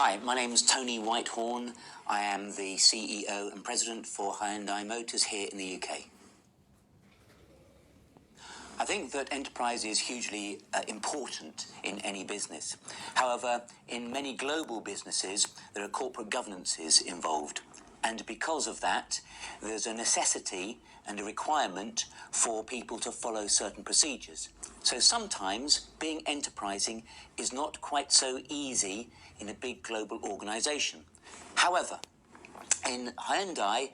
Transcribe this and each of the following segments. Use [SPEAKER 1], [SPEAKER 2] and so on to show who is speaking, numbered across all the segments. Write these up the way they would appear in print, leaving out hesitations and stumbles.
[SPEAKER 1] Hi, my name is Tony Whitehorn. I am the CEO and President for Hyundai Motors here in the UK. I think that enterprise is hugely important in any business. However, in many global businesses, there are corporate governances involved. And because of that, there's a necessity and a requirement for people to follow certain procedures. So sometimes being enterprising is not quite so easy in a big global organization. However, in Hyundai,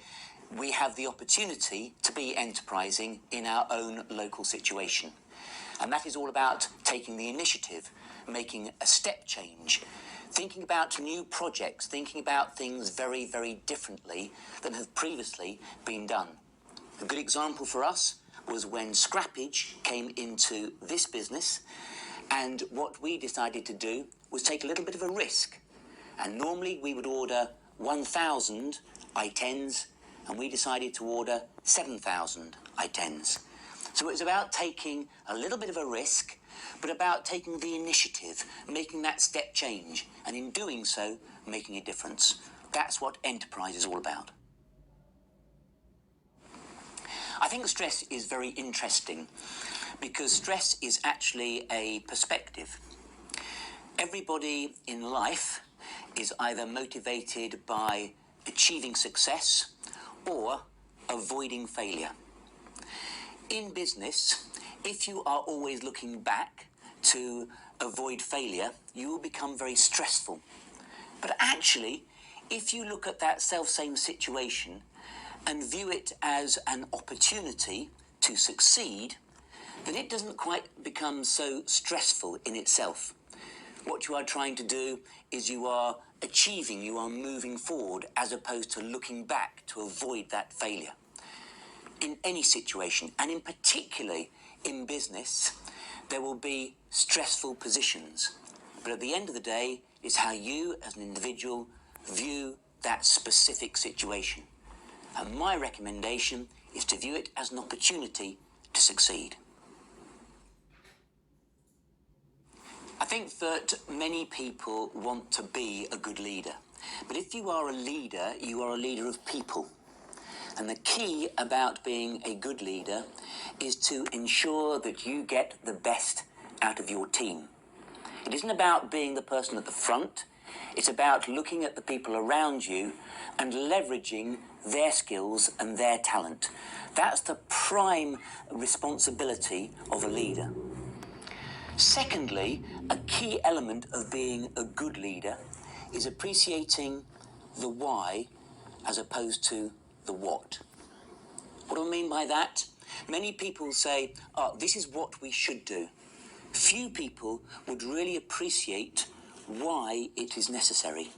[SPEAKER 1] we have the opportunity to be enterprising in our own local situation. And that is all about taking the initiative, making a step change, thinking about new projects, thinking about things very, very differently than have previously been done. A good example for us was when scrappage came into this business, and what we decided to do was take a little bit of a risk. And normally we would order 1,000 I-10s, and we decided to order 7,000 I-10s. So it was about taking a little bit of a risk, but about taking the initiative, making that step change, and in doing so, making a difference. That's what enterprise is all about. I think stress is very interesting because stress is actually a perspective. Everybody in life is either motivated by achieving success or avoiding failure. In business, if you are always looking back to avoid failure, you will become very stressful. But actually, if you look at that self-same situation and view it as an opportunity to succeed, then it doesn't quite become so stressful in itself. What you are trying to do is you are achieving, you are moving forward, as opposed to looking back to avoid that failure. In any situation, and in particularly in business, there will be stressful positions. But at the end of the day, it's how you as an individual view that specific situation. And my recommendation is to view it as an opportunity to succeed. I think that many people want to be a good leader. But if you are a leader, you are a leader of people. And the key about being a good leader is to ensure that you get the best out of your team. It isn't about being the person at the front. It's about looking at the people around you and leveraging their skills and their talent. That's the prime responsibility of a leader. Secondly, a key element of being a good leader is appreciating the why as opposed to the what. What do I mean by that? Many people say, this is what we should do. Few people would really appreciate why it is necessary.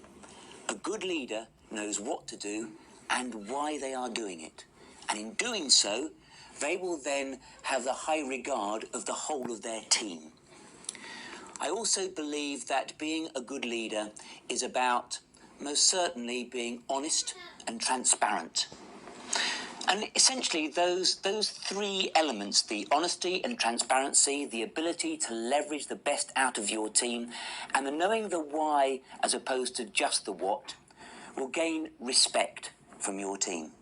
[SPEAKER 1] A good leader knows what to do and why they are doing it. And in doing so, they will then have the high regard of the whole of their team. I also believe that being a good leader is about most certainly being honest and transparent. And essentially those three elements, the honesty and transparency, the ability to leverage the best out of your team, and the knowing the why as opposed to just the what, will gain respect from your team.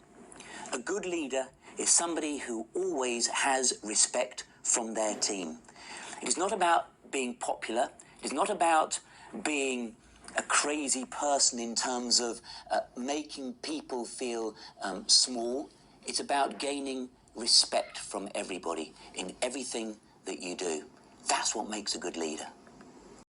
[SPEAKER 1] A good leader is somebody who always has respect from their team. It is not about being popular. It is not about being a crazy person in terms of making people feel small. It's about gaining respect from everybody in everything that you do. That's what makes a good leader.